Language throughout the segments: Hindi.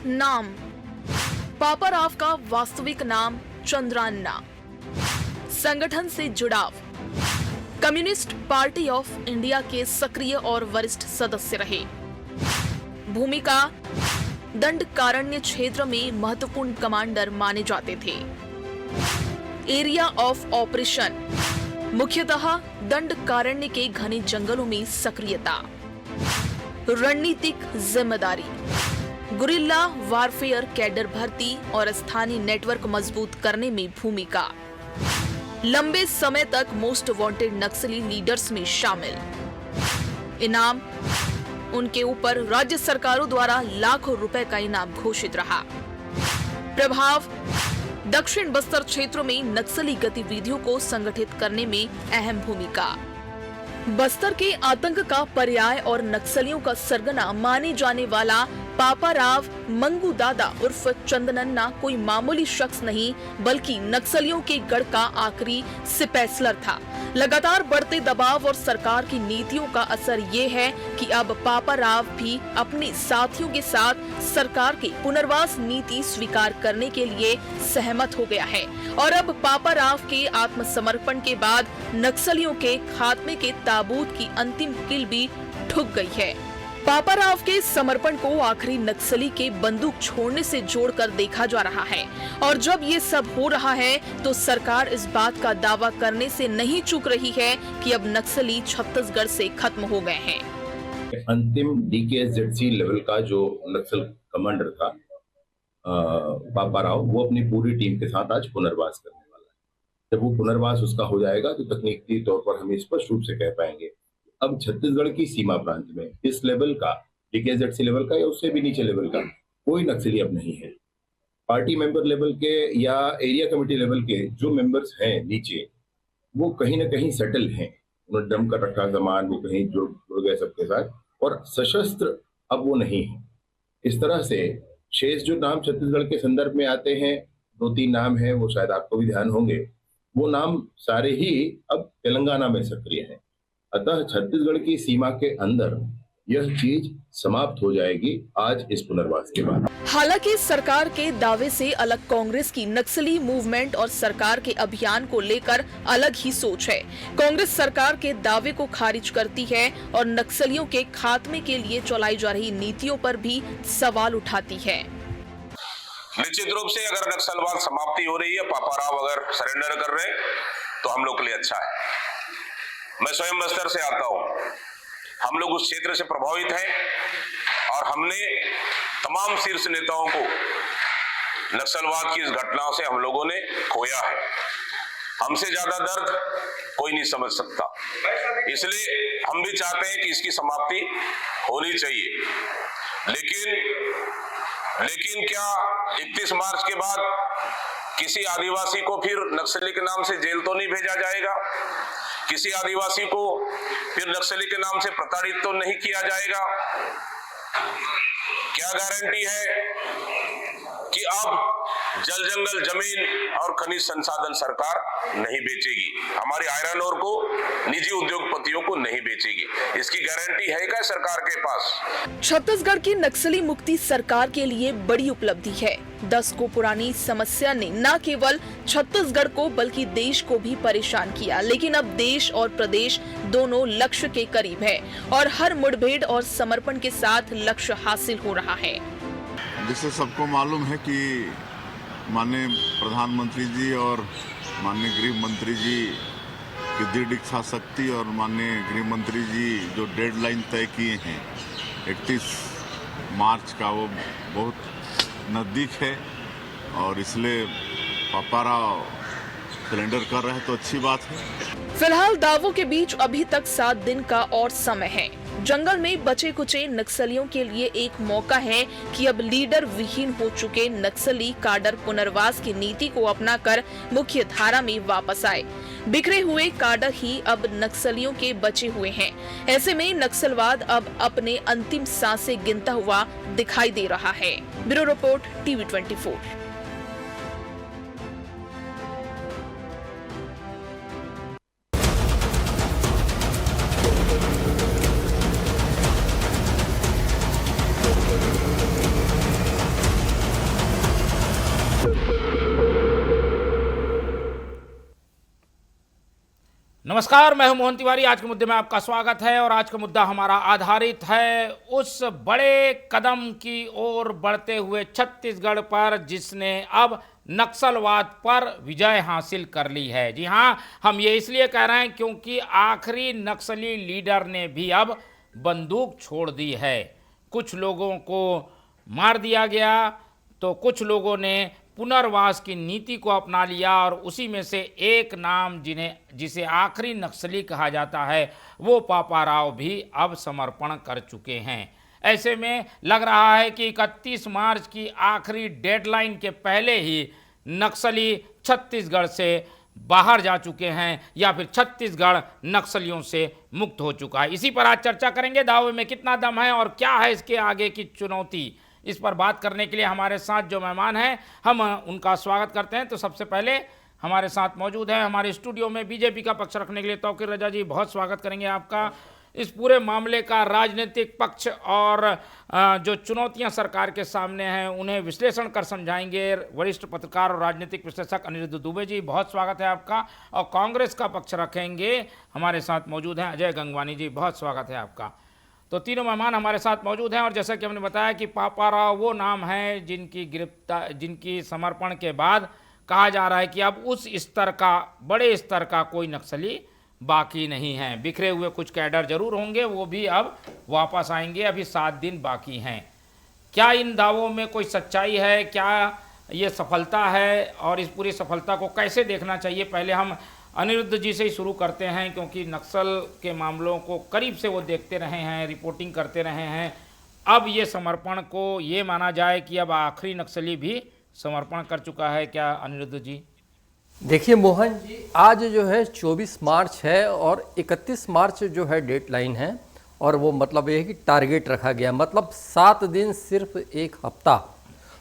नाम पापाराव का वास्तविक नाम चंद्रान्ना। संगठन से जुड़ाव कम्युनिस्ट पार्टी ऑफ इंडिया के सक्रिय और वरिष्ठ सदस्य रहे। भूमिका दंडकारण्य क्षेत्र में महत्वपूर्ण कमांडर माने जाते थे। एरिया ऑफ ऑपरेशन मुख्यतः दंडकारण्य के घने जंगलों में सक्रियता। रणनीतिक जिम्मेदारी गुरिल्ला वारफेयर कैडर भर्ती और स्थानीय नेटवर्क मजबूत करने में भूमिका। लंबे समय तक मोस्ट वांटेड नक्सली लीडर्स में शामिल। इनाम उनके ऊपर राज्य सरकारों द्वारा लाखों रुपए का इनाम घोषित रहा। प्रभाव दक्षिण बस्तर क्षेत्र में नक्सली गतिविधियों को संगठित करने में अहम भूमिका। बस्तर के आतंक का पर्याय और नक्सलियों का सरगना माने जाने वाला पापाराव मंगू दादा उर्फ चंदनन्ना कोई मामूली शख्स नहीं बल्कि नक्सलियों के गढ़ का आखिरी सिपैसलर था। लगातार बढ़ते दबाव और सरकार की नीतियों का असर ये है कि अब पापाराव भी अपने साथियों के साथ सरकार की पुनर्वास नीति स्वीकार करने के लिए सहमत हो गया है और अब पापाराव के आत्मसमर्पण के बाद नक्सलियों के खात्मे के ताबूत की अंतिम कील भी ठुक गई है। पापाराव के समर्पण को आखिरी नक्सली के बंदूक छोड़ने से जोड़कर देखा जा रहा है और जब ये सब हो रहा है तो सरकार इस बात का दावा करने से नहीं चूक रही है कि अब नक्सली छत्तीसगढ़ से खत्म हो गए हैं। अंतिम DKZC लेवल का जो नक्सल कमांडर था पापाराव, वो अपनी पूरी टीम के साथ आज पुनर्वास करने वाला है। जब वो पुनर्वास उसका हो जाएगा तो तकनीकी तौर पर हम स्पष्ट रूप से कह पाएंगे अब छत्तीसगढ़ की सीमा प्रांत में इस लेवल का DKZC लेवल का या उससे भी नीचे लेवल का कोई नक्सली अब नहीं है। पार्टी मेंबर लेवल के या एरिया कमेटी लेवल के जो मेंबर्स हैं नीचे, वो कहीं ना कहीं सेटल हैं। उन्होंने ड्रम कर रखा सामान, वो कहीं जुड़ गए सबके साथ और सशस्त्र अब वो नहीं है। इस तरह से शेष जो नाम छत्तीसगढ़ के संदर्भ में आते हैं, 2-3 नाम हैं, वो शायद आपको भी ध्यान होंगे, वो नाम सारे ही अब तेलंगाना में सक्रिय हैं। अतः छत्तीसगढ़ की सीमा के अंदर यह चीज समाप्त हो जाएगी आज इस पुनर्वास के बाद। हालांकि सरकार के दावे से अलग कांग्रेस की नक्सली मूवमेंट और सरकार के अभियान को लेकर अलग ही सोच है। कांग्रेस सरकार के दावे को खारिज करती है और नक्सलियों के खात्मे के लिए चलाई जा रही नीतियों पर भी सवाल उठाती है। निश्चित रूप से अगर नक्सलवाद समाप्ति हो रही है, पापाराव अगर सरेंडर कर रहे हैं तो हम लोग के लिए अच्छा है। मैं स्वयं बस्तर से आता हूं, हम लोग उस क्षेत्र से प्रभावित हैं और हमने तमाम शीर्ष नेताओं को नक्सलवाद की इस घटना से हम लोगों ने खोया है। हमसे ज्यादा दर्द कोई नहीं समझ सकता, इसलिए हम भी चाहते हैं कि इसकी समाप्ति होनी चाहिए। लेकिन क्या 31 मार्च के बाद किसी आदिवासी को फिर नक्सली के नाम से जेल तो नहीं भेजा जाएगा? किसी आदिवासी को फिर नक्सली के नाम से प्रताड़ित तो नहीं किया जाएगा? क्या गारंटी है कि अब जल जंगल जमीन और खनिज संसाधन सरकार नहीं बेचेगी, हमारी आयरन ओर को निजी उद्योगपतियों को नहीं बेचेगी? इसकी गारंटी है क्या सरकार के पास? छत्तीसगढ़ की नक्सली मुक्ति सरकार के लिए बड़ी उपलब्धि है। 10 को पुरानी समस्या ने न केवल छत्तीसगढ़ को बल्कि देश को भी परेशान किया, लेकिन अब देश और प्रदेश दोनों लक्ष्य के करीब है और हर मुठभेड़ और समर्पण के साथ लक्ष्य हासिल हो रहा है। जिससे सबको मालूम है कि माननीय प्रधानमंत्री जी और माननीय गृह मंत्री जी की दृढ़ इच्छा शक्ति और माननीय गृह मंत्री जी जो डेडलाइन तय किए हैं 31 मार्च का, वो बहुत नज़दीक है और इसलिए पापाराव सरेंडर कर रहे हैं तो अच्छी बात है। फिलहाल दावों के बीच अभी तक 7 दिन का और समय है। जंगल में बचे कुचे नक्सलियों के लिए एक मौका है कि अब लीडर विहीन हो चुके नक्सली काडर पुनर्वास की नीति को अपनाकर मुख्य धारा में वापस आए। बिखरे हुए काडर ही अब नक्सलियों के बचे हुए हैं। ऐसे में नक्सलवाद अब अपने अंतिम सांसें गिनता हुआ दिखाई दे रहा है। Bureau report TV24। नमस्कार, मैं हूं मोहन तिवारी। आज के मुद्दे में आपका स्वागत है और आज का मुद्दा हमारा आधारित है उस बड़े कदम की ओर बढ़ते हुए छत्तीसगढ़ पर जिसने अब नक्सलवाद पर विजय हासिल कर ली है। जी हाँ, हम ये इसलिए कह रहे हैं क्योंकि आखिरी नक्सली लीडर ने भी अब बंदूक छोड़ दी है। कुछ लोगों को मार दिया गया तो कुछ लोगों ने पुनर्वास की नीति को अपना लिया और उसी में से एक नाम जिसे आखिरी नक्सली कहा जाता है वो पापाराव भी अब समर्पण कर चुके हैं। ऐसे में लग रहा है कि 31 मार्च की आखिरी डेडलाइन के पहले ही नक्सली छत्तीसगढ़ से बाहर जा चुके हैं या फिर छत्तीसगढ़ नक्सलियों से मुक्त हो चुका है। इसी पर आज चर्चा करेंगे। दावे में कितना दम है और क्या है इसके आगे की चुनौती, इस पर बात करने के लिए हमारे साथ जो मेहमान हैं हम उनका स्वागत करते हैं। तो सबसे पहले हमारे साथ मौजूद है हमारे स्टूडियो में बीजेपी का पक्ष रखने के लिए तौकीर रजा जी, बहुत स्वागत करेंगे आपका। इस पूरे मामले का राजनीतिक पक्ष और जो चुनौतियां सरकार के सामने हैं उन्हें विश्लेषण कर समझाएंगे वरिष्ठ पत्रकार और राजनीतिक विश्लेषक अनिरुद्ध दुबे जी, बहुत स्वागत है आपका। और कांग्रेस का पक्ष रखेंगे हमारे साथ मौजूद हैं अजय गंगवानी जी, बहुत स्वागत है आपका। तो तीनों मेहमान हमारे साथ मौजूद हैं और जैसा कि हमने बताया कि पापाराव वो नाम है जिनकी समर्पण के बाद कहा जा रहा है कि अब उस स्तर का, बड़े स्तर का कोई नक्सली बाकी नहीं है। बिखरे हुए कुछ कैडर जरूर होंगे, वो भी अब वापस आएंगे। अभी 7 दिन बाकी हैं। क्या इन दावों में कोई सच्चाई है? क्या ये सफलता है और इस पूरी सफलता को कैसे देखना चाहिए? पहले हम अनिरुद्ध जी से ही शुरू करते हैं क्योंकि नक्सल के मामलों को करीब से वो देखते रहे हैं, रिपोर्टिंग करते रहे हैं। अब ये समर्पण को ये माना जाए कि अब आखिरी नक्सली भी समर्पण कर चुका है क्या अनिरुद्ध जी? देखिए मोहन जी, आज जो है 24 मार्च है और 31 मार्च जो है डेडलाइन है और वो मतलब ये है कि टारगेट रखा गया, मतलब 7 दिन सिर्फ एक हफ्ता।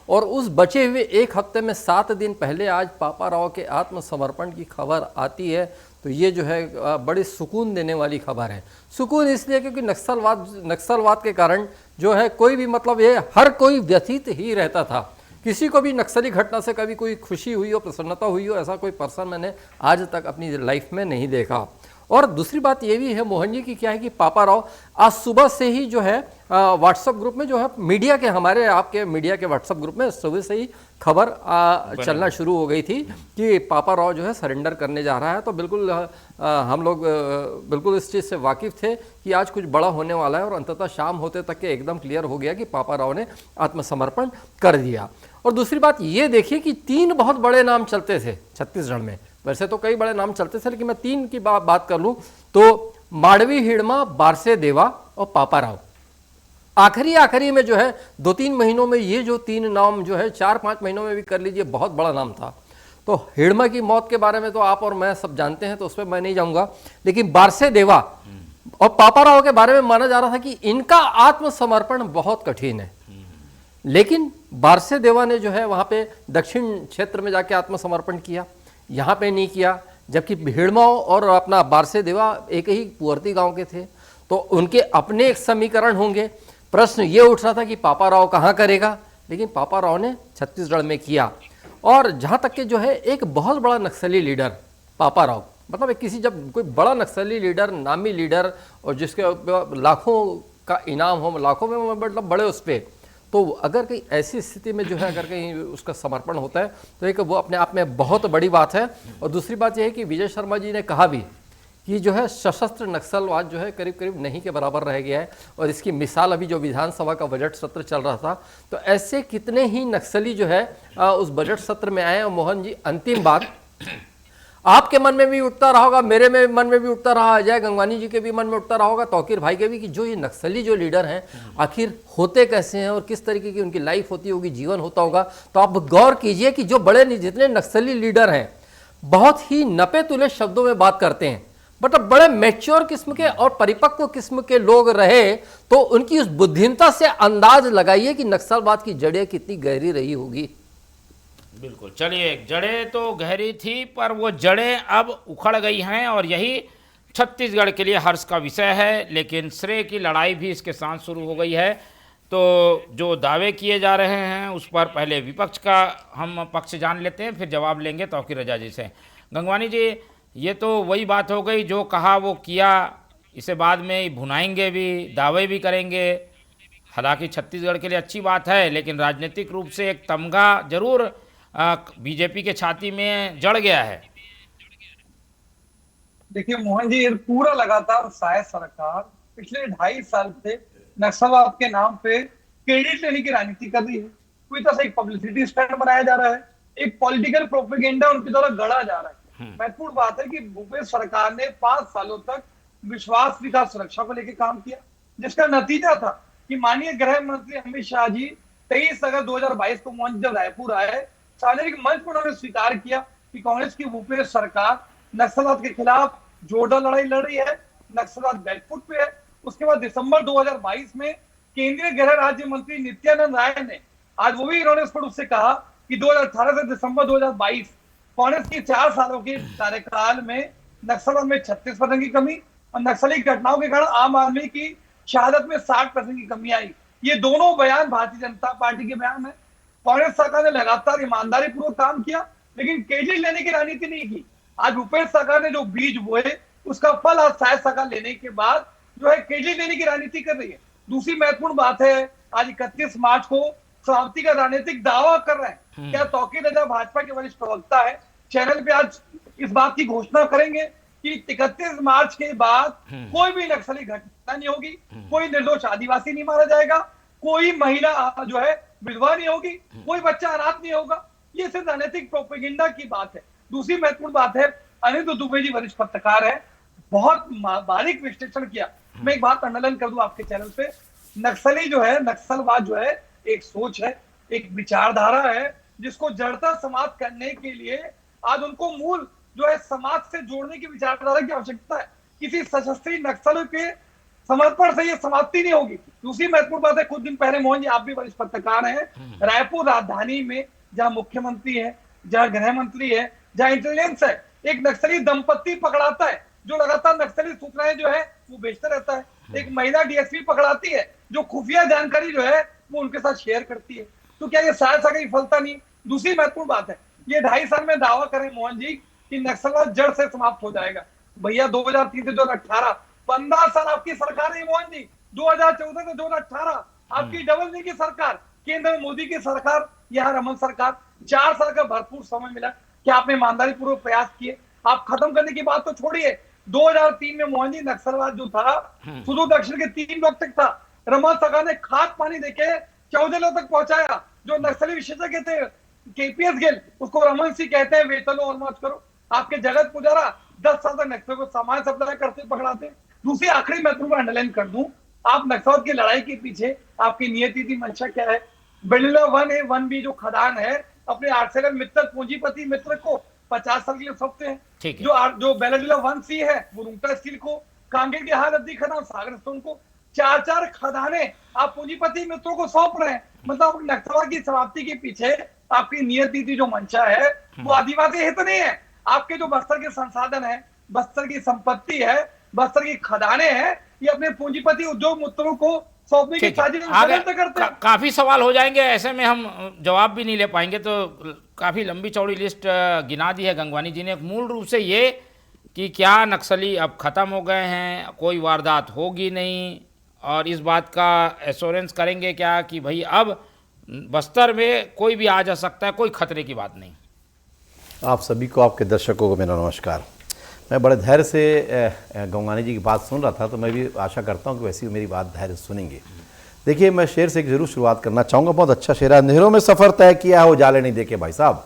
और उस बचे हुए एक हफ्ते में 7 दिन पहले आज पापाराव के आत्मसमर्पण की खबर आती है तो ये जो है बड़ी सुकून देने वाली खबर है। सुकून इसलिए क्योंकि नक्सलवाद के कारण जो है कोई भी मतलब ये हर कोई व्यथित ही रहता था। किसी को भी नक्सली घटना से कभी कोई खुशी हुई हो, प्रसन्नता हुई हो, ऐसा कोई पर्सन मैंने आज तक अपनी लाइफ में नहीं देखा। और दूसरी बात ये भी है मोहन जी की क्या है कि पापाराव आज सुबह से ही जो है व्हाट्सएप ग्रुप में जो है मीडिया के, हमारे आपके मीडिया के व्हाट्सएप ग्रुप में सुबह से ही खबर चलना शुरू हो गई थी कि पापाराव जो है सरेंडर करने जा रहा है। तो बिल्कुल हम लोग बिल्कुल इस चीज़ से वाकिफ़ थे कि आज कुछ बड़ा होने वाला है और अंततः शाम होते तक के एकदम क्लियर हो गया कि पापाराव ने आत्मसमर्पण कर दिया। और दूसरी बात ये देखिए कि 3 बहुत बड़े नाम चलते थे छत्तीसगढ़ में। वैसे तो कई बड़े नाम चलते थे लेकिन मैं 3 की बात कर लूँ तो माड़वी हिड़मा, बारसे देवा और पापाराव। आखिरी में जो है 2-3 महीनों में ये जो 3 नाम जो है 4-5 महीनों में भी कर लीजिए, बहुत बड़ा नाम था। तो हिड़मा की मौत के बारे में तो आप और मैं सब जानते हैं तो उस पर मैं नहीं जाऊंगा, लेकिन बारसे देवा और पापाराव के बारे में माना जा रहा था कि इनका आत्मसमर्पण बहुत कठिन है। लेकिन बारसे देवा ने जो है वहाँ पे दक्षिण क्षेत्र में जाके आत्मसमर्पण किया, यहाँ पे नहीं किया। जबकि हिड़मा और अपना बारसे देवा एक ही पुअर्ती गांव के थे तो उनके अपने एक समीकरण होंगे। प्रश्न ये उठ रहा था कि पापाराव कहाँ करेगा, लेकिन पापाराव ने छत्तीसगढ़ में किया। और जहाँ तक कि जो है एक बहुत बड़ा नक्सली लीडर पापाराव, मतलब किसी जब कोई बड़ा नक्सली लीडर, नामी लीडर और जिसके लाखों का इनाम हो, लाखों में मतलब बड़े उस पर, तो अगर कहीं ऐसी स्थिति में जो है अगर कहीं उसका समर्पण होता है तो एक वो अपने आप में बहुत बड़ी बात है। और दूसरी बात यह है कि विजय शर्मा जी ने कहा भी कि जो है सशस्त्र नक्सलवाद जो है करीब करीब नहीं के बराबर रह गया है। और इसकी मिसाल अभी जो विधानसभा का बजट सत्र चल रहा था तो ऐसे कितने ही नक्सली जो है उस बजट सत्र में आए। और मोहन जी, अंतिम बात आपके मन में भी उठता रहा होगा, मेरे मन में भी उठता रहा, अजय गंगवानी जी के भी मन में उठता रहा होगा, तौकीर भाई के भी, कि जो ये नक्सली जो लीडर हैं आखिर होते कैसे हैं और किस तरीके की उनकी लाइफ होती होगी, जीवन होता होगा। तो आप गौर कीजिए कि जो बड़े जितने नक्सली लीडर हैं बहुत ही नपे तुले शब्दों में बात करते हैं, बट अब बड़े मैच्योर किस्म के और परिपक्व किस्म के लोग रहे तो उनकी उस बुद्धिमत्ता से अंदाज लगाइए कि नक्सलवाद की जड़ें कितनी गहरी रही होगी। बिल्कुल, चलिए, जड़ें तो गहरी थी पर वो जड़ें अब उखड़ गई हैं और यही छत्तीसगढ़ के लिए हर्ष का विषय है। लेकिन श्रेय की लड़ाई भी इसके साथ शुरू हो गई है। तो जो दावे किए जा रहे हैं उस पर पहले विपक्ष का हम पक्ष जान लेते हैं, फिर जवाब लेंगे तौकीर रजा जी से। गंगवानी जी, ये तो वही बात हो गई, जो कहा वो किया, इसे बाद में भुनाएंगे भी, दावे भी करेंगे। हालांकि छत्तीसगढ़ के लिए अच्छी बात है, लेकिन राजनीतिक रूप से एक तमगा जरूर बीजेपी के छाती में जड़ गया है। देखिए मोहन जी, ये पूरा लगातार शायद सरकार पिछले 2.5 साल से नक्सलवाद के नाम पे क्रेडिट लेने की राजनीति कर रही है। पूरी तरह से एक पब्लिसिटी स्टंट बनाया जा रहा है, एक पॉलिटिकल प्रोपेगेंडा उनकी द्वारा गढ़ा जा रहा है। महत्वपूर्ण बात है कि भूपेश सरकार ने 5 सालों तक विश्वास, विकास, सुरक्षा को लेकर काम किया, जिसका नतीजा था कि माननीय गृह मंत्री अमित शाह जी 23 अगस्त 2022 को मोहन जब रायपुर आए, सार्वजनिक मंच पर उन्होंने स्वीकार किया कि कांग्रेस की भूपेश सरकार नक्सलवाद के खिलाफ जोरदार लड़ाई लड़ रही है, नक्सलवाद बैकफुट पे है। उसके बाद दिसंबर 2022 में केंद्रीय गृह राज्य मंत्री नित्यानंद राय ने, आज वो भी इन्होंने स्पष्ट रूप से कहा कि 2018 से दिसंबर 2022 कांग्रेस की 4 सालों के कार्यकाल में नक्सलवाद में 36% की कमी और नक्सली घटनाओं के कारण आम आदमी की शहादत में 60% की कमी आई। ये दोनों बयान भारतीय जनता पार्टी के बयान है। कांग्रेस सरकार ने लगातार ईमानदारी पूर्वक काम किया, लेकिन क्रेडिट लेने की राजनीति नहीं की। आज भूपेश सरकार ने जो बीज बोए उसका फल आज शायद सरकार लेने के बाद जो है क्रेडिट लेने की राजनीति कर रही है। दूसरी महत्वपूर्ण बात है, आज 31 मार्च को समाप्ति का राजनीतिक दावा कर रहे हैं। क्या तौकीर रजा भाजपा के वरिष्ठ प्रवक्ता है, चैनल पे आज इस बात की घोषणा करेंगे कि 31 मार्च के बाद कोई भी नक्सली घटना नहीं होगी, कोई निर्दोष आदिवासी नहीं मारा जाएगा, कोई महिला जो है विधवा नहीं होगी, कोई बच्चा अनाथ नहीं होगा। ये सिर्फ राजनीतिक प्रोपेगेंडा की बात है। दूसरी महत्वपूर्ण बात है, अनिल दुबे जी वरिष्ठ पत्रकार है, बहुत बारीक विश्लेषण किया। मैं एक बात अंडरलाइन कर दूं आपके चैनल पे, नक्सली जो है, नक्सलवाद जो है एक सोच है, एक विचारधारा है, जिसको जड़ता समाप्त करने के लिए आज उनको मूल जो है समाज से जोड़ने की विचारधारा की आवश्यकता है। किसी सशस्त्र नक्सल के समर्पण से ये समाप्ति नहीं होगी। दूसरी महत्वपूर्ण बात है, कुछ दिन पहले मोहन जी, आप भी वरिष्ठ पत्रकार हैं, रायपुर राजधानी में जहां मुख्यमंत्री है, जहां गृह मंत्री है, जहां इंटेलिजेंस है, एक नक्सली दंपत्ति पकड़ाता है जो लगातार नक्सली सूचनाएं जो है वो बेचता रहता है। एक महिला डीएसपी पकड़ाती है जो खुफिया जानकारी जो है वो उनके साथ शेयर करती है। तो क्या ये शायद की विफलता नहीं? दूसरी महत्वपूर्ण बात है, ये 2.5 साल में दावा करें मोहन जी कि नक्सलवाद जड़ से समाप्त हो जाएगा। भैया 2003 से 2018 15 साल आपकी सरकार है मोहन जी, 2014 से 2018 आपकी डबल नी की सरकार, केंद्र में मोदी की सरकार, यहाँ रमन सरकार, 4 साल का भरपूर समय मिला। क्या आपने ईमानदारी पूर्वक प्रयास किए? आप खत्म करने की बात तो छोड़िए, 2003 में मोहन जी नक्सलवाद जो था सुदूर दक्षिण के 3 ब्लॉक तक था। रमन सरकार ने खाद पानी देके 14 लोग तक पहुंचाया। जो नक्सली विशेषज्ञ थे केपीएस गिल, उसको रमन सिंह कहते हैं, वेतन और मौज करो। आपके जगत पुजारा 10 साल तक नक्सल को सामान सप्लाई करते पकड़ाते। दूसरी आखिरी महत्वपूर्ण अंडरलाइन कर दूं, आप नक्सलवाद की लड़ाई के पीछे आपकी नियति थी, मंशा क्या है? बेलुला 1A 1B जो खदान है, अपने आर्सेनल मित्र पूंजीपति मित्र को 50 साल के लिए सौंपते हैं। जो बेलुला 1C है वो रुंगटा स्टील को, कांगेर के हालती खदान सागर स्टोन को, 4 खदाने आप पूंजीपति मित्रों को सौंप रहे हैं। मतलब नक्सलवाद की समाप्ति के पीछे आपकी नियति थी, जो मंशा है वो आदिवासी हित नहीं है। आपके जो बस्तर के संसाधन है, बस्तर की संपत्ति है, बस्तर की खदाने हैं, ये अपने पूंजीपति उद्योग मित्रों को सौंपने की साजिश करते हैं। काफी सवाल हो जाएंगे, ऐसे में हम जवाब भी नहीं ले पाएंगे, तो काफी लंबी चौड़ी लिस्ट गिना दी है गंगवानी जी ने। मूल रूप से ये कि क्या नक्सली अब खत्म हो गए हैं, कोई वारदात होगी नहीं, और इस बात का एश्योरेंस करेंगे क्या कि भाई अब बस्तर में कोई भी आ जा सकता है, कोई खतरे की बात नहीं। आप सभी को, आपके दर्शकों को मेरा नमस्कार। मैं बड़े धैर्य से गंगवानी जी की बात सुन रहा था, तो मैं भी आशा करता हूं कि वैसी मेरी बात धैर्य सुनेंगे। देखिए, मैं शेर से एक जरूर शुरुआत करना चाहूँगा, बहुत अच्छा शेर है। अंधेरों में सफ़र तय किया है, उजाले नहीं देखे। भाई साहब,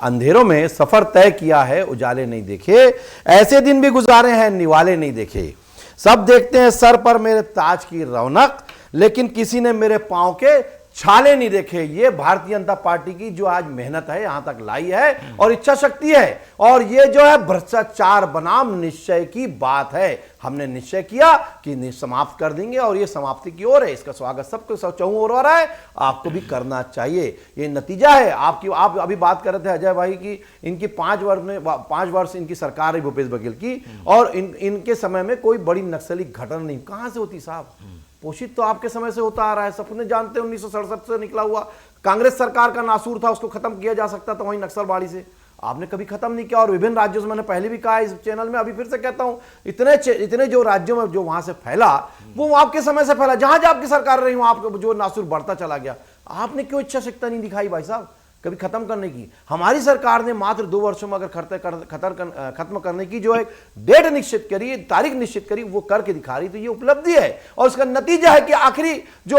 अंधेरों में सफ़र तय किया है, उजाले नहीं देखे, ऐसे दिन भी गुजारे हैं, निवाले नहीं देखे। सब देखते हैं सर पर मेरे ताज की रौनक, लेकिन किसी ने मेरे पाँव के छाले नहीं देखे। ये भारतीय जनता पार्टी की जो आज मेहनत है, यहां तक लाई है और इच्छा शक्ति है, और ये जो है भ्रष्टाचार बनाम निश्चय की बात है। हमने निश्चय किया कि समाप्त कर देंगे, और ये समाप्ति की ओर है। इसका स्वागत सबको चौं ओर हो रहा है, आपको भी करना चाहिए। ये नतीजा है आपकी। आप अभी बात कर रहे थे अजय भाई की, इनकी 5 वर्ष इनकी सरकार है भूपेश बघेल की, और इनके समय में कोई बड़ी नक्सली घटना नहीं। कहां से होती साहब? पोषित तो आपके समय से होता आ रहा है, सबने जानते हैं। 1967 से निकला हुआ कांग्रेस सरकार का नासूर था, उसको खत्म किया जा सकता था वहीं नक्सलवाड़ी से। आपने कभी खत्म नहीं किया। और विभिन्न राज्यों से, मैंने पहले भी कहा इस चैनल में, अभी फिर से कहता हूं, इतने जो राज्यों में जो वहां से फैला, वो आपके समय से फैला। जहां जहां आपकी सरकार रही, वहां आपको जो नासुर बढ़ता चला गया। आपने क्यों इच्छा शक्ति नहीं दिखाई भाई साहब कभी खत्म करने की? हमारी सरकार ने मात्र 2 वर्षों में अगर खत्म करने की जो एक डेट निश्चित करी, तारीख निश्चित करी, वो करके दिखा रही, तो ये उपलब्धि है। और उसका नतीजा है कि आखिरी जो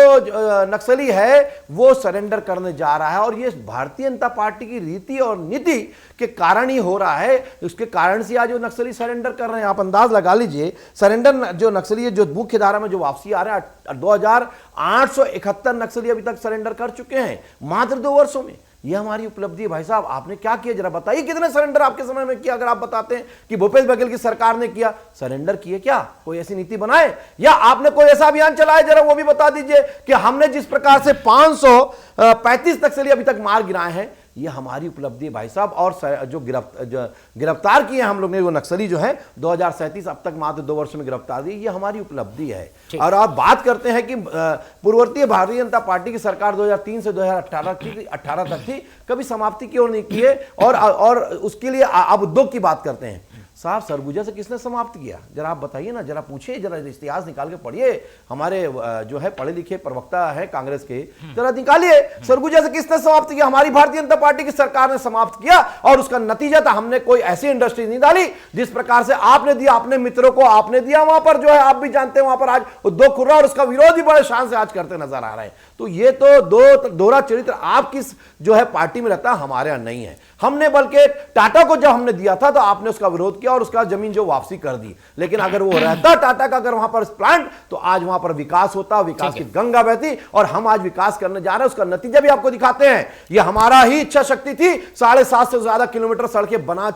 नक्सली है वो सरेंडर करने जा रहा है। और ये भारतीय जनता पार्टी की रीति और नीति के कारण ही हो रहा है। उसके कारण से आज वो नक्सली सरेंडर कर रहे हैं। आप अंदाज लगा लीजिए, सरेंडर जो नक्सली है, जो मुख्य धारा में जो वापसी आ रहा है, 2871 नक्सली अभी तक सरेंडर कर चुके हैं मात्र 2 वर्षों में। यह हमारी उपलब्धि है भाई साहब। आपने क्या किया जरा बताइए, कितने सरेंडर आपके समय में किया? अगर आप बताते हैं कि भूपेश बघेल की सरकार ने किया, सरेंडर किए क्या? कोई ऐसी नीति बनाए या आपने कोई ऐसा अभियान चलाया, जरा वो भी बता दीजिए कि हमने जिस प्रकार से 535 नक्सली अभी तक मार गिराए हैं, ये हमारी उपलब्धि है भाई साहब। और जो गिरफ्तार किए हम लोग ने, वो नक्सली जो है 2037 अब तक मात्र 2 वर्षों में गिरफ्तार दी, ये हमारी उपलब्धि है। और आप बात करते हैं कि पूर्ववर्ती भारतीय जनता पार्टी की सरकार 2003 से 2018 तक थी, कभी समाप्ति की ओर नहीं की है। और उसके लिए अब उद्योग की बात करते हैं साहब, सरगुजा से किसने समाप्त किया? जरा आप बताइए ना, जरा पूछिए, जरा इतिहास निकाल के पढ़िए। हमारे जो है पढ़े लिखे प्रवक्ता है कांग्रेस के, जरा निकालिए, सरगुजा से किसने समाप्त किया? हमारी भारतीय जनता पार्टी की सरकार ने समाप्त किया। और उसका नतीजा था, हमने कोई ऐसी इंडस्ट्री नहीं डाली जिस प्रकार से आपने दिया, अपने मित्रों को आपने दिया। वहां पर जो है आप भी जानते हैं, वहां पर आज उद्योग खुल रहा है और उसका विरोध भी बड़े शान से आज करते नजर आ रहे हैं। तो ये तो दोहरा चरित्र आपकी जो है पार्टी में रहता है, हमारे यहां नहीं है। हमने बल्कि टाटा को जब हमने दिया था तो आपने उसका विरोध किया और उसका जमीन जो वापसी कर दी। लेकिन अगर वो रहता टाटा का, अगर वहां पर प्लांट, तो आज वहां पर विकास होता, विकास की गंगा बहती। और हम आज विकास करने जा रहे हैं, उसका नतीजा भी आपको दिखाते हैं। ये हमारा ही इच्छा शक्ति थी। 7.5 से ज्यादा किलोमीटर सड़कें बना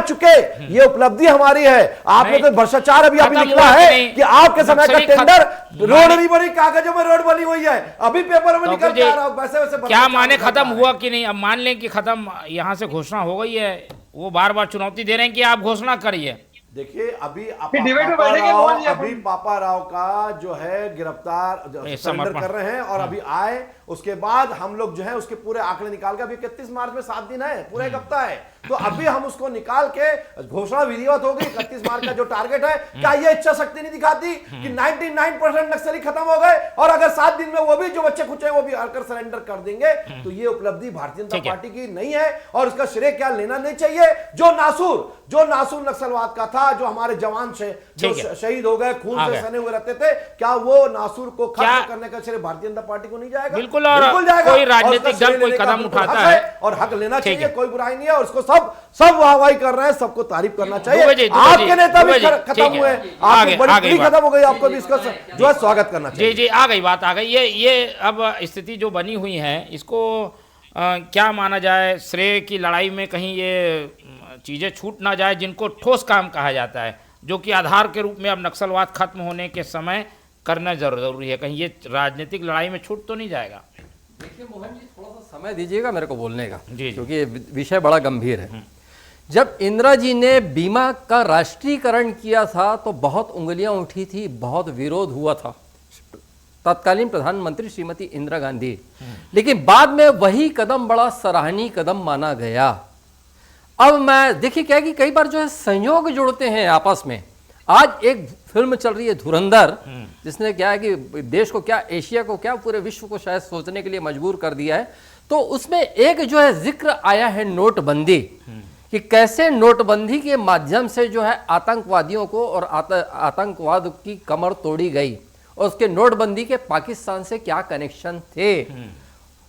चुके। ये उपलब्धि हमारी है। आपने तो भ्रष्टाचार अभी निकला है कि आपके समय का टेंडर, रोड नहीं बनी, कागजों में रोड बनी हुई है, अभी पेपर में निकल के आ रहा है। वैसे क्या माने खत्म हुआ कि नहीं? अब मान लें कि खत्म, यहां से घोषणा हो गई है, वो बार बार चुनौती दे रहे हैं कि आप घोषणा करिए। देखिए अभी अभी पापा राव का जो है गिरफ्तार सरेंडर कर रहे हैं। और अभी आए, उसके बाद हम लोग जो है उसके पूरे आंकड़े निकाल के, अभी 31 मार्च में 7 दिन है, पूरा 1 हफ्ता है, तो अभी हम उसको निकाल के घोषणा विधिवत होगी 31 मार्च का जो टारगेट है। क्या ये इच्छा शक्ति नहीं दिखाती कि 99% नक्सली खत्म हो गए? और अगर 7 दिन में वो भी जो बच्चे खुचे वो भी आकर सरेंडर कर देंगे, तो ये उपलब्धि भारतीय जनता पार्टी की नहीं है। और उसका श्रेय क्या लेना नहीं चाहिए? जो नासूर नक्सलवाद का था, जो हमारे जवान जो शहीद हो गए, खून से सने हुए रहते थे, क्या वो नासूर को खत्म करने का श्रेय भारतीय जनता पार्टी को नहीं जाएगा? बिल्कुल कोई राजनीतिक दल कोई कदम उठाता है और हक लेना चाहिए, कोई बुराई नहीं है। और उसको सब वाहवाही कर रहे हैं, सबको तारीफ करना चाहिए। आपके नेता भी खत्म हुए, आपकी बड़ी खत्म हो गई, आपको भी इसका जो है स्वागत करना चाहिए। जी आ गई बात, आ गई। ये अब स्थिति जो बनी हुई है, इसको क्या माना जाए? श्रेय की लड़ाई में कहीं ये चीजें छूट ना जाए जिनको ठोस काम कहा जाता है, जो कि आधार के रूप में अब नक्सलवाद खत्म होने के समय करना जरूरी है। कहीं ये राजनीतिक लड़ाई में छूट तो नहीं जाएगा? देखिए मोहन जी, थोड़ा सा समय दीजिएगा मेरे को बोलने का, जी, क्योंकि ये विषय बड़ा गंभीर है। जब इंदिरा जी ने बीमा का राष्ट्रीयकरण किया था तो बहुत उंगलियां उठी थी, बहुत विरोध हुआ था, तत्कालीन प्रधानमंत्री श्रीमती इंदिरा गांधी। लेकिन बाद में वही कदम बड़ा सराहनीय कदम माना गया। अब मैं देखिए क्या कि कई बार जो है संयोग जुड़ते हैं आपस में। आज एक फिल्म चल रही है धुरंधर, जिसने क्या है कि देश को क्या, एशिया को क्या, पूरे विश्व को शायद सोचने के लिए मजबूर कर दिया है। तो उसमें एक जो है जिक्र आया है नोटबंदी, कि कैसे नोटबंदी के माध्यम से जो है आतंकवादियों को और आतंकवाद की कमर तोड़ी गई, और उसके नोटबंदी के पाकिस्तान से क्या कनेक्शन थे,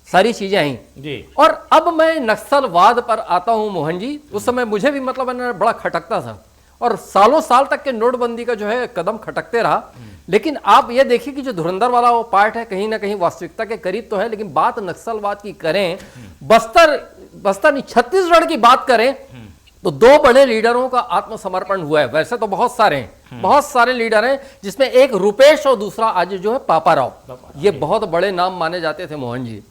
सारी चीजें आई जी। और अब मैं नक्सलवाद पर आता हूं मोहन जी। उस समय मुझे भी मतलब बड़ा खटकता था, और सालों साल तक के नोटबंदी का जो है कदम खटकते रहा। लेकिन आप ये देखिए कि जो धुरंधर वाला वो पार्ट है, कहीं ना कहीं वास्तविकता के करीब तो है। लेकिन बात नक्सलवाद की करें, बस्तर नहीं, छत्तीसगढ़ की बात करें, तो 2 बड़े लीडरों का आत्मसमर्पण हुआ है। वैसे तो बहुत सारे हैं, बहुत सारे लीडर हैं, जिसमें एक रुपेश और दूसरा आज जो है पापा राव। ये बहुत बड़े नाम माने जाते थे मोहन जी।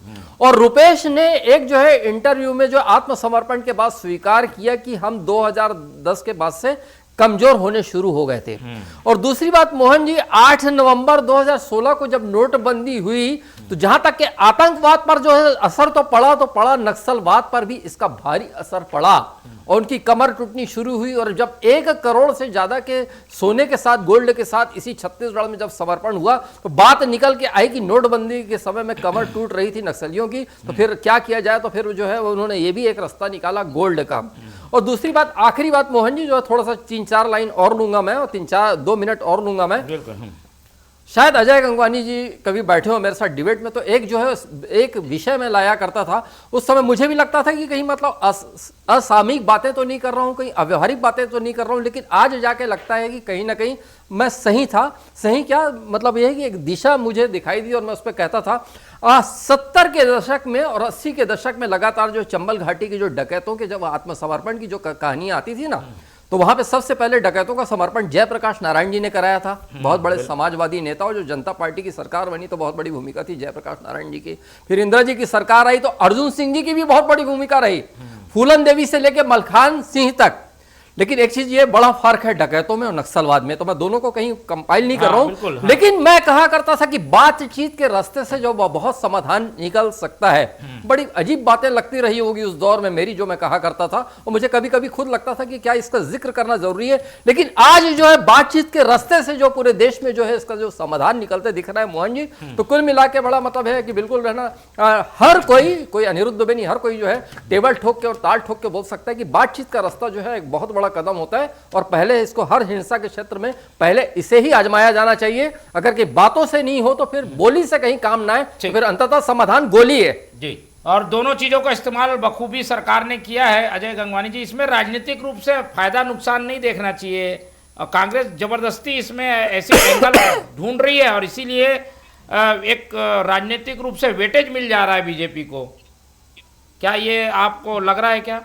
और रुपेश ने एक जो है इंटरव्यू में जो आत्मसमर्पण के बाद स्वीकार किया कि हम 2010 के बाद से कमजोर होने शुरू हो गए थे। और दूसरी बात मोहन जी, 8 नवंबर 2016 को जब नोटबंदी हुई तो जहां तक कि आतंकवाद पर जो है असर तो पड़ा, नक्सलवाद पर भी इसका भारी असर पड़ा और उनकी कमर टूटनी शुरू हुई। और जब 1 करोड़ से ज्यादा के सोने के साथ, गोल्ड के साथ इसी छत्तीसगढ़ में जब समर्पण हुआ तो बात निकल के आई कि नोटबंदी के समय में कमर टूट रही थी नक्सलियों की, तो फिर क्या किया जाए, तो फिर जो है उन्होंने ये भी एक रास्ता निकाला गोल्ड का। और दूसरी बात, आखिरी बात मोहन जी, जो है थोड़ा सा 3-4 लाइन और लूंगा मैं, और 2 मिनट और लूंगा मैं। शायद अजय गंगवानी जी कभी बैठे हो मेरे साथ डिबेट में, तो एक जो है एक विषय में लाया करता था, उस समय मुझे भी लगता था कि कहीं मतलब असामयिक बातें तो नहीं कर रहा हूं, कहीं अव्यवहारिक बातें तो नहीं कर रहा हूं, लेकिन आज जाके लगता है कि कहीं ना कहीं मैं सही था। सही क्या मतलब यह है कि एक दिशा मुझे दिखाई दी और मैं उस पर कहता था 70 के दशक में और 80 के दशक में लगातार जो चंबल घाटी के जो डकैतों के जब आत्मसमर्पण की जो कहानियां आती थी ना, तो वहां पे सबसे पहले डकैतों का समर्पण जयप्रकाश नारायण जी ने कराया था। बहुत बड़े समाजवादी नेता, और जो जनता पार्टी की सरकार बनी तो बहुत बड़ी भूमिका थी जयप्रकाश नारायण जी की। फिर इंदिरा जी की सरकार आई तो अर्जुन सिंह जी की भी बहुत बड़ी भूमिका रही, फूलन देवी से लेकर मलखान सिंह तक। लेकिन एक चीज ये बड़ा फर्क है डकैतों में और नक्सलवाद में, तो मैं दोनों को कहीं कंपाइल नहीं कर रहा हूं, लेकिन मैं कहा करता था कि बातचीत के रास्ते से जो बहुत समाधान निकल सकता है। बड़ी अजीब बातें लगती रही होगी उस दौर में मेरी, जो मैं कहा करता था, और मुझे कभी कभी खुद लगता था कि क्या इसका जिक्र करना जरूरी है। लेकिन आज जो है बातचीत के रास्ते से जो पूरे देश में जो है इसका जो समाधान निकलते दिख रहा है मोहन जी, तो कुल मिला के बड़ा मतलब है कि बिल्कुल रहना हर कोई अनिरुद्ध दुबे नहीं, हर कोई जो है टेबल ठोक के और ताल ठोक के बोल सकता है कि बातचीत का रास्ता जो है एक बहुत बड़ा कदम होता है, और पहले इसको हर हिंसा के क्षेत्र में पहले इसे ही आजमाया जाना चाहिए। अगर कि बातों से नहीं हो तो फिर बोली से कहीं काम ना है, तो फिर अंततः समाधान गोली है जी। और दोनों चीजों का इस्तेमाल बखूबी सरकार ने किया है अजय गंगवानी जी। इसमें राजनीतिक रूप से फायदा नुकसान नहीं देखना चाहिए, और कांग्रेस जबरदस्ती इसमें ऐसी एंगल ढूंढ रही है और इसीलिए एक राजनीतिक रूप से वेटेज मिल जा रहा है बीजेपी को। क्या ये आपको लग रहा है क्या?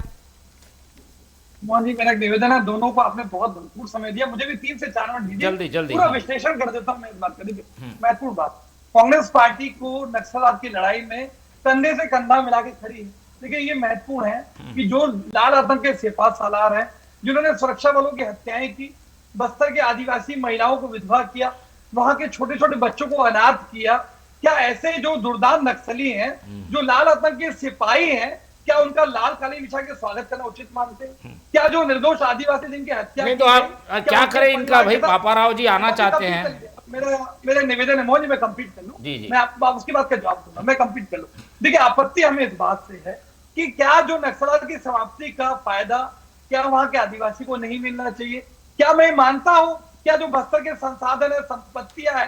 मोहन जी, मेरा एक निवेदन है, दोनों को आपने बहुत भरपूर समय दिया, मुझे भी 3 से 4 मिनट दीजिए, जल्दी पूरा विश्लेषण कर देता हूं मैं इस बात का। देखिए, महत्वपूर्ण बात, कांग्रेस पार्टी को नक्सलवाद की लड़ाई में कंधे से कंधा मिला के खड़ी है। देखिए, ये महत्वपूर्ण है कि जो लाल आतंक के सिपा सालार हैं, जिन्होंने सुरक्षा बलों की हत्याएं की, बस्तर के आदिवासी महिलाओं को विधवा किया, वहां के छोटे छोटे बच्चों को अनाथ किया, क्या ऐसे जो दुर्दांत नक्सली हैं, जो लाल आतंक के सिपाही हैं, क्या उनका लाल काली बिछा के स्वागत करना उचित मानते हैं? क्या जो निर्दोष आदिवासी जिनकी हत्या नहीं, तो आप क्या करें इनका? भाई पापाराव जी आना चाहते हैं। मेरा निवेदन है मोहन जी, मैं कंप्लीट कर लूं, मैं आप उसकी बात का जवाब दूंगा, मैं कंप्लीट कर लूं। देखिए, आपत्ति हमें इस बात से है कि क्या जो नक्सलवाद की समाप्ति का फायदा क्या वहां के आदिवासी को नहीं मिलना चाहिए? क्या मैं मानता हूं क्या जो बस्तर के संसाधन है, संपत्तियां है,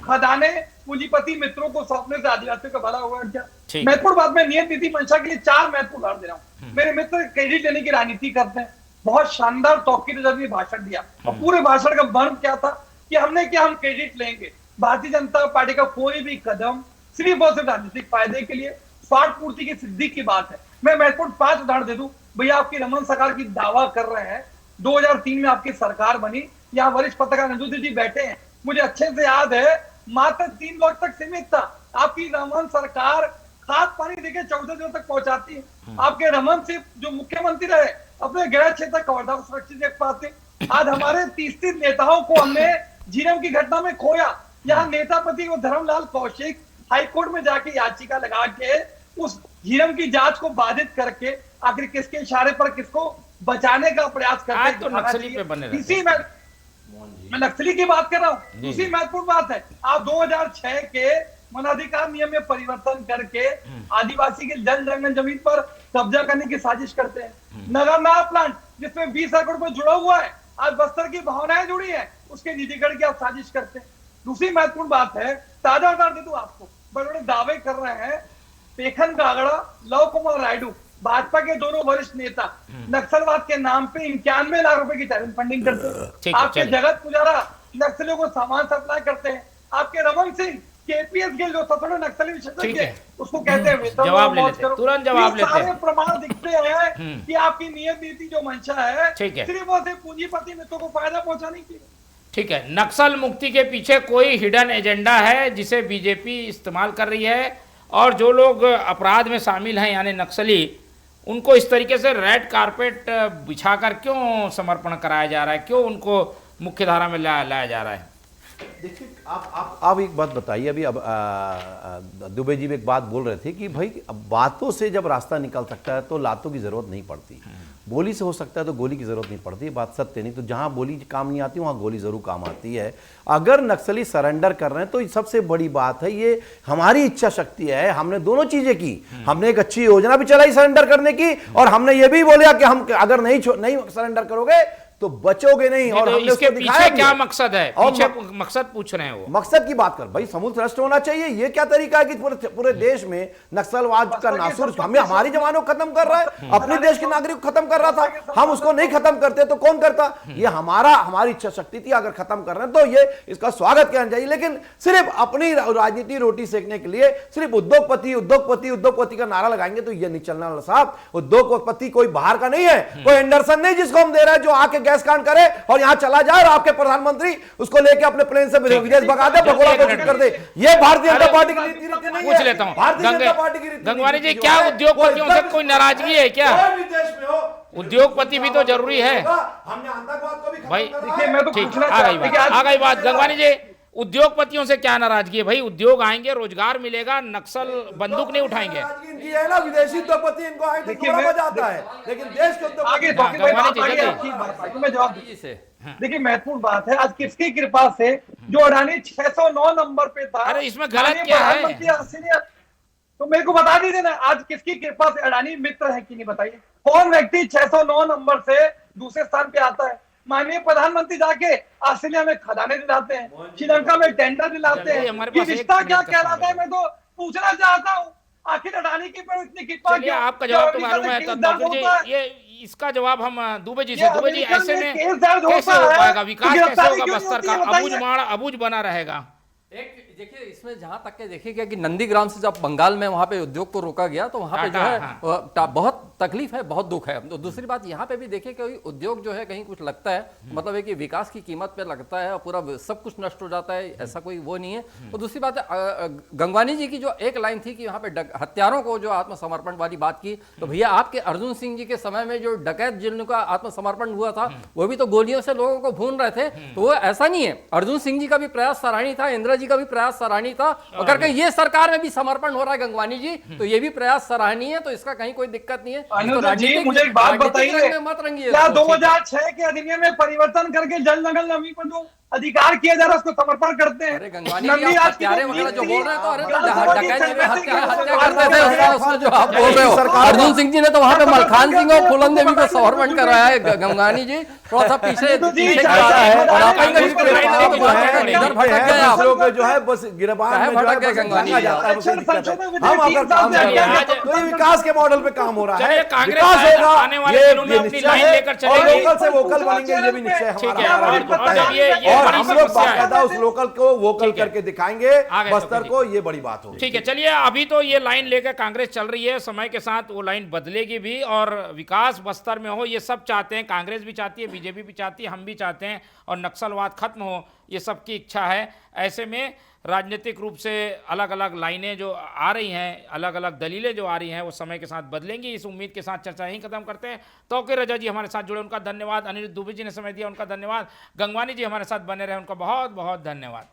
खदाने पूंजीपति मित्रों को सौंपने से आदिवासियों का भला हुआ? क्या महत्वपूर्ण बात, मैं नियत नीति मंशा के लिए 4 महत्वपूर्ण उदाहरण दे रहा हूँ। मेरे मित्र क्रेडिट लेने की राजनीति करते हैं, बहुत शानदार तौकीर भाषण दिया, और पूरे भाषण का मर्म क्या था कि हम क्रेडिट लेंगे। भारतीय जनता पार्टी का कोई भी कदम सिर्फ और सिर्फ राजनीतिक फायदे के लिए, स्वार्थ पूर्ति की सिद्धि की बात है। मैं महत्वपूर्ण 5 उदाहरण दे दूं। भैया, आपकी रमन सरकार की दावा कर रहे हैं, 2003 में आपकी सरकार बनी, यहाँ वरिष्ठ पत्रकार नंदू जी बैठे हैं, मुझे अच्छे से याद है, मात्र 3 ब्लॉक तक सीमित था। आपकी रमन सरकार खाद पानी देके 14 दिनों तक पहुंचाती है। आपके रमन सिंह जो मुख्यमंत्री रहे, अपने गृह क्षेत्र कवर्धा को सुरक्षित देख पाते। आज हमारे 30 नेताओं को हमने झीरम की घटना में खोया। यहाँ नेता पति को धर्मलाल कौशिक हाईकोर्ट में जाके याचिका लगा के उस झीरम की जांच को बाधित करके आखिर किसके इशारे पर किसको बचाने का प्रयास करते हैं। तो नक्सली पे बने रहते हैं। इसी में मैं नक्सली की बात कर रहा हूँ। दूसरी महत्वपूर्ण बात है, आप 2006 के वनाधिकार नियम में परिवर्तन करके आदिवासी के जल जंगल जमीन पर कब्जा करने की साजिश करते हैं। नगरनार प्लांट जिसमें 20 एकड़ पर जुड़ा हुआ है, आज बस्तर की भावनाएं जुड़ी है, उसके निजीकरण की आप साजिश करते हैं। दूसरी महत्वपूर्ण बात है, ताजा उदाहरण दे दूं आपको, बड़े बड़े दावे कर रहे हैं, पेखन कागड़ा, लव कुमार रायडू, भाजपा के दोनों वरिष्ठ नेता नक्सलवाद के नाम पे 91 लाख रुपए की टैलेंट फंडिंग करते हैं। आपके जगत पुजारा नक्सलियों को सामान सप्लाई करते हैं। आपके रमन सिंह केपीएस गिल जो सबसे नक्सली विशेषज्ञ उसको कहते हैं जवाब ले लेते हैं, तुरंत जवाब लेते हैं। सारे प्रमाण दिखते हैं कि आपकी नियत नीति जो मंशा है सिर्फ और सिर्फ पूंजीपति मित्रों को फायदा पहुंचाने की। ठीक है, नक्सल मुक्ति के पीछे कोई हिडन एजेंडा है जिसे बीजेपी इस्तेमाल कर रही है, और जो लोग अपराध में शामिल हैं यानी नक्सली, उनको इस तरीके से रेड कारपेट बिछाकर क्यों समर्पण कराया जा रहा है, क्यों उनको मुख्य धारा में लाया जा रहा है? देखिए आप एक बात बताइए, अभी अब दुबे जी भी एक बात बोल रहे थे कि भाई बातों से जब रास्ता निकल सकता है तो लातों की जरूरत नहीं पड़ती, बोली से हो सकता है तो गोली की जरूरत नहीं पड़ती। बात सत्य नहीं, तो जहां बोली काम नहीं आती वहां गोली जरूर काम आती है। अगर नक्सली सरेंडर कर रहे हैं तो सबसे बड़ी बात है ये हमारी इच्छा शक्ति है। हमने दोनों चीजें की, हमने एक अच्छी योजना भी चलाई सरेंडर करने की, और हमने ये भी बोला कि हम अगर नहीं सरेंडर करोगे तो बचोगे नहीं। और तो हमने इसके उसको पीछे दिखाया क्या भी। मकसद है, और पीछे मकसद पूछ रहे हैं वो। मकसद की बात कर भाई, समुद्र राष्ट्र होना चाहिए। ये क्या तरीका है कि पूरे देश में नक्सलवाद का नासुर हमें हमारे जवानों को खत्म कर रहा है, अपने देश के नागरिक को खत्म कर रहा था, हम उसको नहीं खत्म करते तो कौन करता। ये हमारी इच्छा शक्ति थी। अगर खत्म कर रहे हैं तो ये इसका स्वागत किया चाहिए, लेकिन सिर्फ अपनी राजनीति रोटी सेकने के लिए सिर्फ उद्योगपति का नारा लगाएंगे तो ये नहीं चलने वाला साहब। उद्योगपति कोई बाहर का नहीं है, कोई एंडरसन नहीं जिसको हम दे रहे हैं जो आके गैस कांड करे और यहां चला जाए और आपके प्रधानमंत्री उसको लेके अपने प्लेन से विदेश भगा दे, भगोड़ा घोषित कर दे। ये भारतीय जनता पार्टी की नीति नहीं है। पूछ लेता हूं भारतीय जनता पार्टी की नीति गंगवानी जी, क्या उद्योगपतियों से कोई नाराजगी है क्या? विदेश में हो, उद्योगपति भी तो जरूरी है हमने आतंकवाद को भी भाई। देखिए, मैं तो ठीक, पूछना आ गई चाहता बात, हूं आ गई बात। गंगवानी जी, उद्योगपतियों से क्या नाराजगी है भाई? उद्योग आएंगे, रोजगार मिलेगा, नक्सल बंदूक नहीं उठाएंगे। इनकी है ना, विदेशी उद्योगपति इनको आए तो बड़ा मजा आता है, लेकिन देश के आगे उद्योगपति मैं जवाब दीजिए। देखिए, महत्वपूर्ण बात है, आज किसकी कृपा से जो अडानी 609 नंबर पे था। अरे इसमें गलत क्या है? तो मेरे को बता दीजिए ना, आज किसकी कृपा से अडानी मित्र है कि नहीं, बताइए। कौन व्यक्ति 609 नंबर से दूसरे स्थान पे आता है? माननीय प्रधानमंत्री जाके ऑस्ट्रेलिया में खदानें दिलाते हैं, श्रीलंका में टेंडर दिलाते हैं। ये रिश्ता क्या कहलाता है? मैं तो पूछना चाहता हूँ, आखिर अडानी की पर इतनी कृपा चलिए, आपका जवाब तो मालूम है, तो ये इसका जवाब हम दुबे जी से। दुबे जी, ऐसे में कैसे हो पाएगा विकास, कैसे होगा बस्तर का? अबूझ बना रहेगा। एक देखिए, इसमें जहां तक के देखिएगा कि नंदीग्राम से जब बंगाल में वहां पे उद्योग को रोका गया तो वहां पे जो है बहुत तकलीफ है, बहुत दुख है। तो दूसरी बात यहाँ पे भी देखिए कि उद्योग जो है कहीं कुछ लगता है, मतलब है कि विकास की कीमत पे लगता है और पूरा सब कुछ नष्ट हो जाता है, ऐसा कोई वो नहीं है। तो दूसरी बात है, गंगवानी जी की जो एक लाइन थी कि यहाँ पे हत्यारों को जो आत्मसमर्पण वाली बात की, तो भैया आपके अर्जुन सिंह जी के समय में जो डकैत जिनका आत्मसमर्पण हुआ था वो भी तो गोलियों से लोगों को भून रहे थे। तो वो ऐसा नहीं है, अर्जुन सिंह जी का भी प्रयास सराहनीय था, इंदिरा जी का भी प्रयास सराहनीय था। अगर कहीं ये सरकार में भी समर्पण हो रहा है गंगवानी जी, तो ये भी प्रयास सराहनीय है, तो इसका कहीं कोई दिक्कत नहीं है। मुझे एक बात बताइए, मत रंगिए। क्या 2006 के अधिनियम में परिवर्तन करके जल नगल नमी पर जो अधिकार किया जा रहा है उसको समर्पण करते हैं? अरे गंगवानी जी, आप हत्यारे वगैरह जो बोल रहे हैं, तो अरे डकैत जी में हत्या करते थे, उसमें जो आप बोल रहे हो, अर्जुन सिंह जी ने तो वहां पे मलखान सिंह और फूलन देवी को समर्पण कराया है। गंगवानी जी थोड़ा सा पीछे इधर भटक गए आप लोग, जो है बस गिरबान भटक गए गंगवानी जी। हम अगर काम करेंगे तो विकास के मॉडल पे काम हो रहा है, कांग्रेस आने वाले दिनों में अपनी लाइन लेकर चलेगी, लोकल से वोकल बनेंगे, ये भी निश्चय है। और हम लोग बाकायदा उस लोकल को वोकल करके दिखाएंगे बस्तर को, ये बड़ी बात होगी। ठीक है, चलिए, अभी तो ये लाइन लेकर कांग्रेस चल रही है, समय के साथ वो लाइन बदलेगी भी और विकास बस्तर में हो, ये सब चाहते हैं। कांग्रेस भी चाहती है, बीजेपी भी चाहती है, हम भी चाहते हैं, और नक्सलवाद खत्म हो, ये सबकी इच्छा है। ऐसे में राजनीतिक रूप से अलग अलग लाइनें जो आ रही हैं, अलग अलग दलीलें जो आ रही हैं, वो समय के साथ बदलेंगी। इस उम्मीद के साथ चर्चा यहीं खत्म करते हैं। तौकीर रजा जी हमारे साथ जुड़े, उनका धन्यवाद। अनिल दुबे जी ने समय दिया, उनका धन्यवाद। गंगवानी जी हमारे साथ बने रहे, उनका बहुत बहुत धन्यवाद।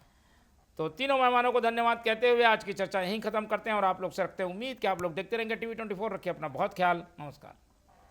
तो तीनों मेहमानों को धन्यवाद कहते हुए आज की चर्चा यहीं खत्म करते हैं और आप लोग से रखते हैं उम्मीद कि आप लोग देखते रहेंगे TV24। रखिए अपना बहुत ख्याल। नमस्कार।